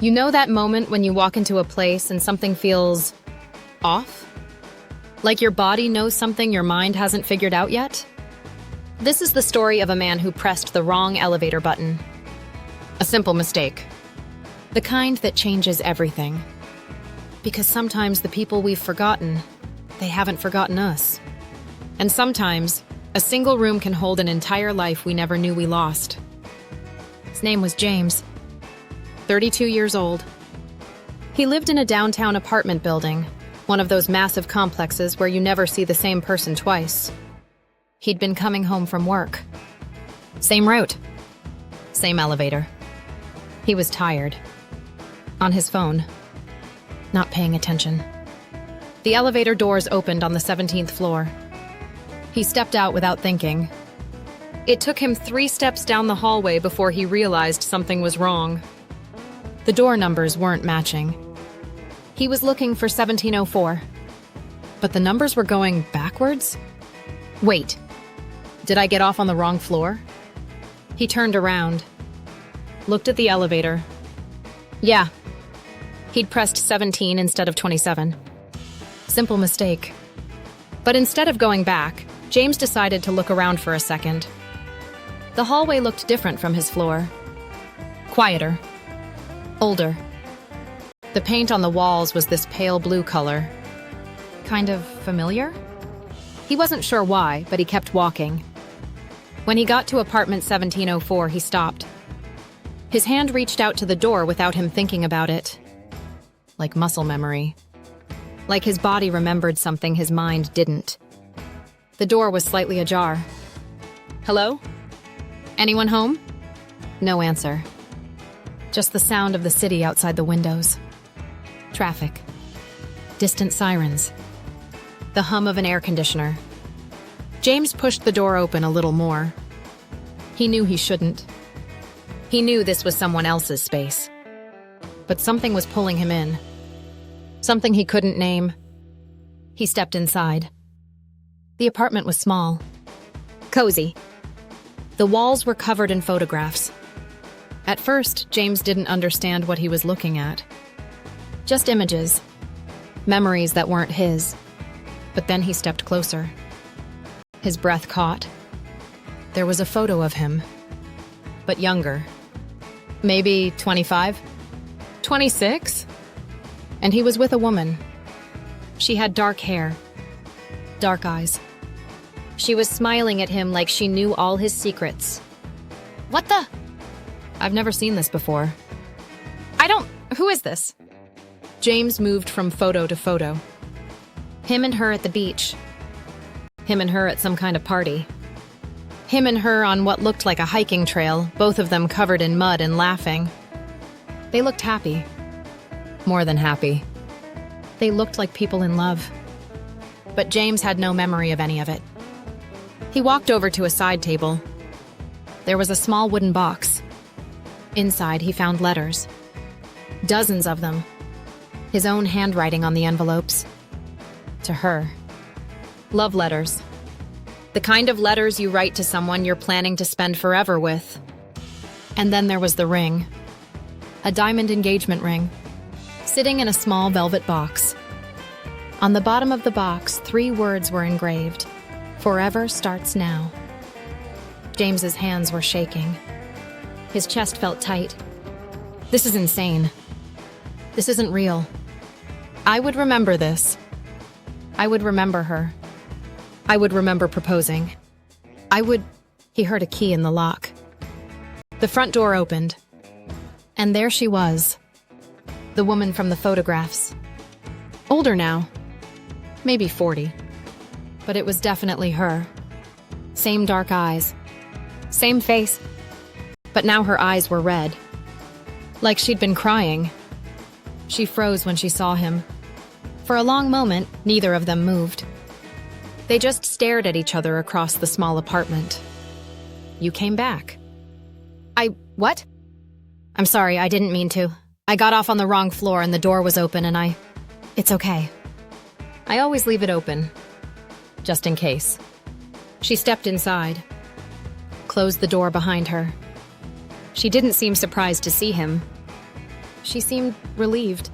You know that moment when you walk into a place and something feels off? Like your body knows something your mind hasn't figured out yet? This is the story of a man who pressed the wrong elevator button. A simple mistake. The kind that changes everything. Because sometimes the people we've forgotten, they haven't forgotten us. And sometimes, a single room can hold an entire life we never knew we lost. His name was James, 32 years old. He lived in a downtown apartment building, one of those massive complexes where you never see the same person twice. He'd been coming home from work. Same route. Same elevator. He was tired. On his phone. Not paying attention. The elevator doors opened on the 17th floor. He stepped out without thinking. It took him 3 steps down the hallway before he realized something was wrong. The door numbers weren't matching. He was looking for 1704. But the numbers were going backwards? Wait, did I get off on the wrong floor? He turned around, looked at the elevator. Yeah, he'd pressed 17 instead of 27. Simple mistake. But instead of going back, James decided to look around for a second. The hallway looked different from his floor. Quieter. Older. The paint on the walls was this pale blue color. Kind of familiar? He wasn't sure why, but he kept walking. When he got to apartment 1704, he stopped. His hand reached out to the door without him thinking about it. Like muscle memory. Like his body remembered something his mind didn't. The door was slightly ajar. Hello? Anyone home? No answer. Just the sound of the city outside the windows. Traffic. Distant sirens. The hum of an air conditioner. James pushed the door open a little more. He knew he shouldn't. He knew this was someone else's space. But something was pulling him in. Something he couldn't name. He stepped inside. The apartment was small. Cozy. The walls were covered in photographs. At first, James didn't understand what he was looking at. Just images. Memories that weren't his. But then he stepped closer. His breath caught. There was a photo of him. But younger. Maybe 25? 26? And he was with a woman. She had dark hair. Dark eyes. She was smiling at him like she knew all his secrets. What the? I've never seen this before. Who is this? James moved from photo to photo. Him and her at the beach. Him and her at some kind of party. Him and her on what looked like a hiking trail, both of them covered in mud and laughing. They looked happy. More than happy. They looked like people in love. But James had no memory of any of it. He walked over to a side table. There was a small wooden box. Inside, he found letters. Dozens of them. His own handwriting on the envelopes. To her. Love letters. The kind of letters you write to someone you're planning to spend forever with. And then there was the ring. A diamond engagement ring. Sitting in a small velvet box. On the bottom of the box, 3 words were engraved. Forever starts now. James's hands were shaking. His chest felt tight. This is insane. This isn't real. I would remember this. I would remember her. I would remember proposing. He heard a key in the lock. The front door opened. And there she was. The woman from the photographs. Older now. Maybe 40. But it was definitely her. Same dark eyes. Same face. But now her eyes were red. Like she'd been crying. She froze when she saw him. For a long moment, neither of them moved. They just stared at each other across the small apartment. You came back. What? I'm sorry, I didn't mean to. I got off on the wrong floor and the door was open and It's okay. I always leave it open. Just in case. She stepped inside. Closed the door behind her. She didn't seem surprised to see him. She seemed relieved,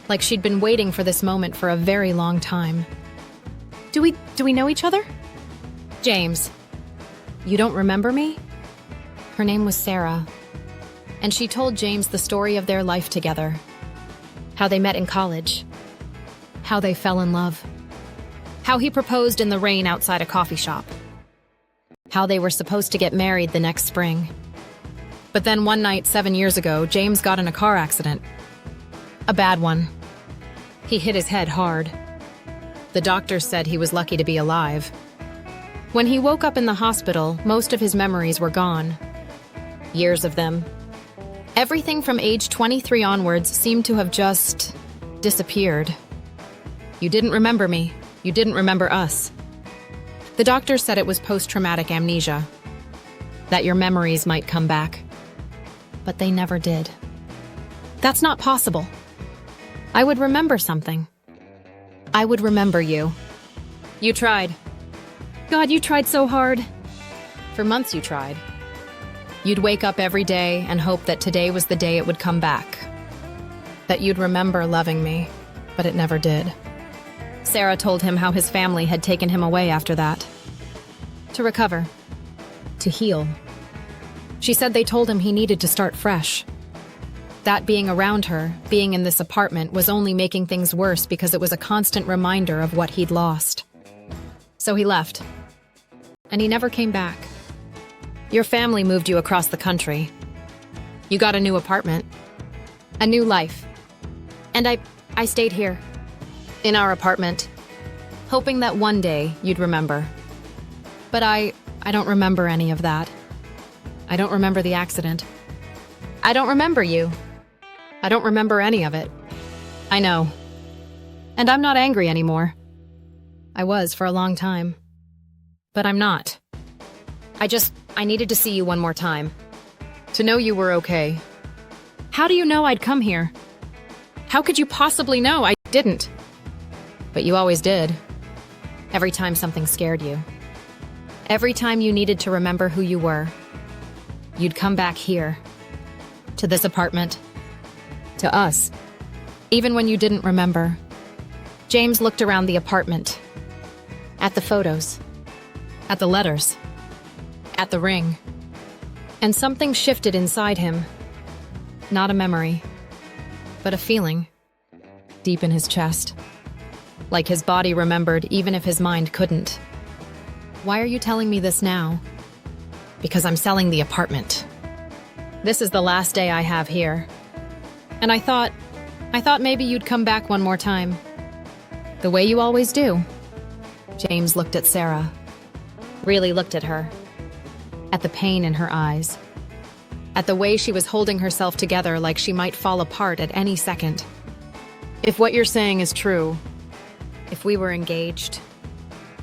like she'd been waiting for this moment for a very long time. Do we know each other? James. You don't remember me? Her name was Sarah, and she told James the story of their life together. How they met in college. How they fell in love. How he proposed in the rain outside a coffee shop. How they were supposed to get married the next spring. But then one night 7 years ago, James got in a car accident. A bad one. He hit his head hard. The doctors said he was lucky to be alive. When he woke up in the hospital, most of his memories were gone. Years of them. Everything from age 23 onwards seemed to have just disappeared. You didn't remember me. You didn't remember us. The doctor said it was post-traumatic amnesia, that your memories might come back. But they never did. That's not possible. I would remember something. I would remember you. You tried. God, you tried so hard. For months you tried. You'd wake up every day and hope that today was the day it would come back. That you'd remember loving me, but it never did. Sarah told him how his family had taken him away after that. To recover. To heal. She said they told him he needed to start fresh. That being around her, being in this apartment, was only making things worse because it was a constant reminder of what he'd lost. So he left. And he never came back. Your family moved you across the country. You got a new apartment. A new life. And I stayed here. In our apartment. Hoping that one day you'd remember. But I don't remember any of that. I don't remember the accident. I don't remember you. I don't remember any of it. I know. And I'm not angry anymore. I was for a long time. But I'm not. I needed to see you one more time. To know you were okay. How do you know I'd come here? How could you possibly know I didn't? But you always did. Every time something scared you. Every time you needed to remember who you were. You'd come back here. To this apartment. To us. Even when you didn't remember. James looked around the apartment. At the photos. At the letters. At the ring. And something shifted inside him. Not a memory. But a feeling. Deep in his chest. Like his body remembered even if his mind couldn't. Why are you telling me this now? Because I'm selling the apartment. This is the last day I have here. And I thought maybe you'd come back one more time. The way you always do. James looked at Sarah. Really looked at her. At the pain in her eyes. At the way she was holding herself together like she might fall apart at any second. If what you're saying is true, if we were engaged,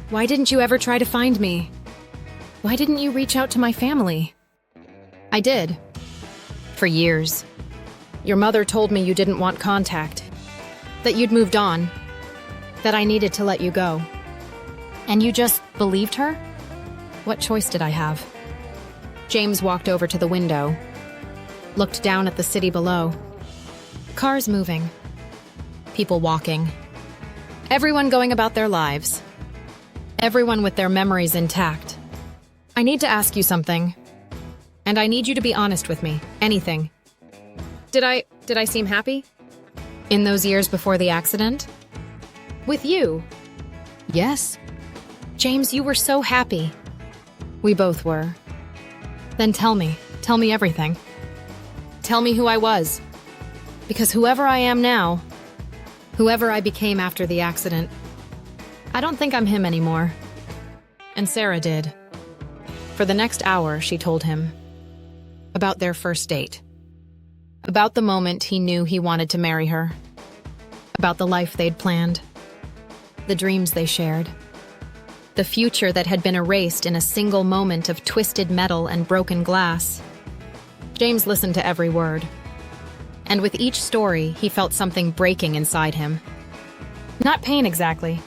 why didn't you ever try to find me? Why didn't you reach out to my family? I did. For years. Your mother told me you didn't want contact. That you'd moved on. That I needed to let you go. And you just believed her? What choice did I have? James walked over to the window. Looked down at the city below. Cars moving. People walking. Everyone going about their lives. Everyone with their memories intact. I need to ask you something. And I need you to be honest with me. Anything. Did I seem happy? In those years before the accident? With you? Yes. James, you were so happy. We both were. Then tell me everything. Tell me who I was. Because whoever I am now, whoever I became after the accident, I don't think I'm him anymore. And Sarah did. For the next hour, she told him. About their first date. About the moment he knew he wanted to marry her. About the life they'd planned. The dreams they shared. The future that had been erased in a single moment of twisted metal and broken glass. James listened to every word. And with each story, he felt something breaking inside him. Not pain exactly,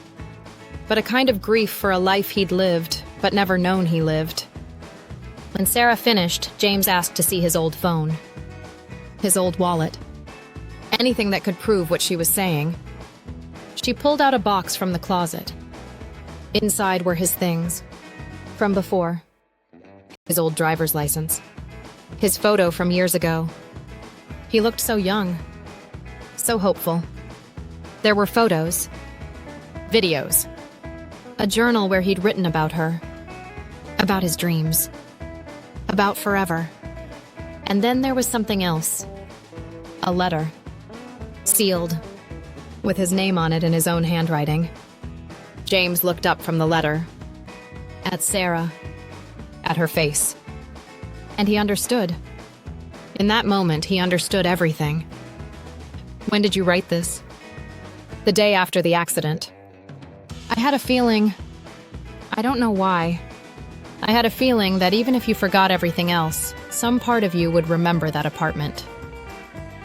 but a kind of grief for a life he'd lived, but never known he lived. When Sarah finished, James asked to see his old phone. His old wallet. anything that could prove what she was saying. She pulled out a box from the closet. Inside were his things. From before. His old driver's license. His photo from years ago. He looked so young. So hopeful. There were photos. Videos. A journal where he'd written about her. About his dreams. About forever. And then there was something else. A letter. Sealed. With his name on it in his own handwriting. James looked up from the letter. At Sarah. At her face. And he understood. In that moment, he understood everything. When did you write this? The day after the accident. I had a feeling... I don't know why. I had a feeling that even if you forgot everything else, some part of you would remember that apartment.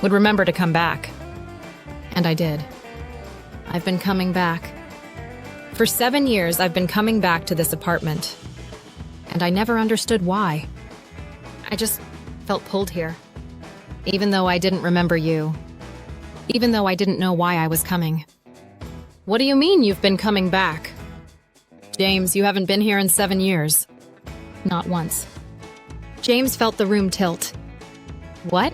Would remember to come back. And I did. I've been coming back. For 7 years, I've been coming back to this apartment. And I never understood why. I just felt pulled here. Even though I didn't remember you. Even though I didn't know why I was coming. What do you mean you've been coming back? James, you haven't been here in 7 years. Not once. James felt the room tilt. What?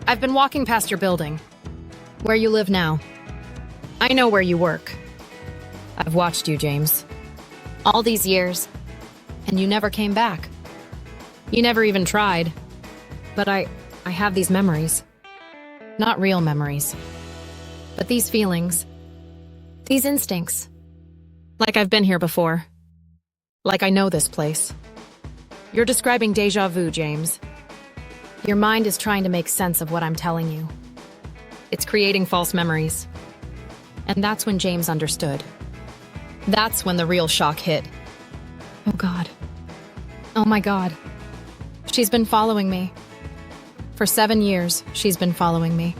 I've been walking past your building. Where you live now. I know where you work. I've watched you, James. All these years. And you never came back. You never even tried. But I have these memories. Not real memories. But these feelings. These instincts. Like I've been here before. Like I know this place. You're describing déjà vu, James. Your mind is trying to make sense of what I'm telling you. It's creating false memories. And that's when James understood. That's when the real shock hit. Oh God. Oh my God. She's been following me. For 7 years, she's been following me.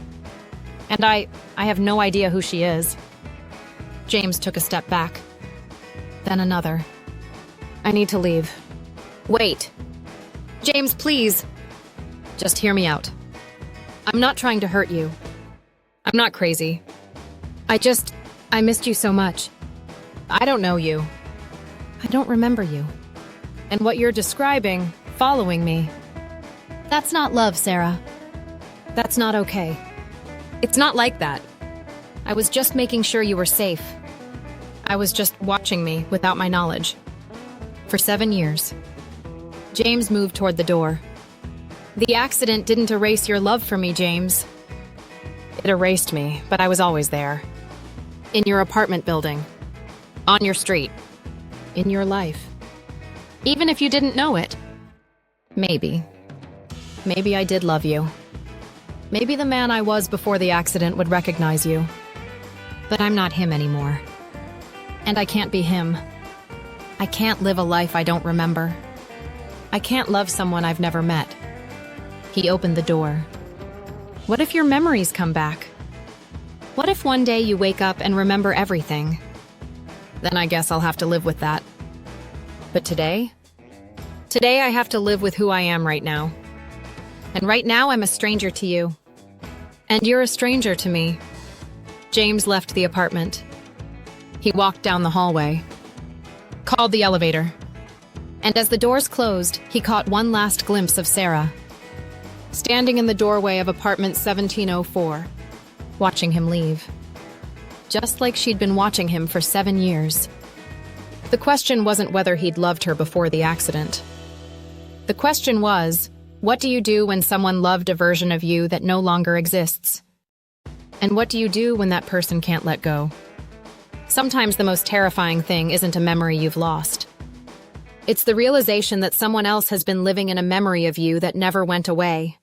And I have no idea who she is. James took a step back. Then another. I need to leave. Wait. James, please. Just hear me out. I'm not trying to hurt you. I'm not crazy. I missed you so much. I don't know you. I don't remember you. And what you're describing, following me, that's not love, Sarah. That's not okay. It's not like that. I was just making sure you were safe. I was just watching me without my knowledge. For 7 years. James moved toward the door. The accident didn't erase your love for me, James. It erased me, but I was always there. In your apartment building. On your street. In your life. Even if you didn't know it. Maybe. Maybe I did love you. Maybe the man I was before the accident would recognize you. But I'm not him anymore. And I can't be him. I can't live a life I don't remember. I can't love someone I've never met. He opened the door. What if your memories come back? What if one day you wake up and remember everything? Then I guess I'll have to live with that. But today? Today I have to live with who I am right now. And right now I'm a stranger to you. And you're a stranger to me. James left the apartment. He walked down the hallway. Called the elevator. And as the doors closed, he caught one last glimpse of Sarah. Standing in the doorway of apartment 1704. Watching him leave. Just like she'd been watching him for 7 years. The question wasn't whether he'd loved her before the accident. The question was, what do you do when someone loved a version of you that no longer exists? And what do you do when that person can't let go? Sometimes the most terrifying thing isn't a memory you've lost. It's the realization that someone else has been living in a memory of you that never went away.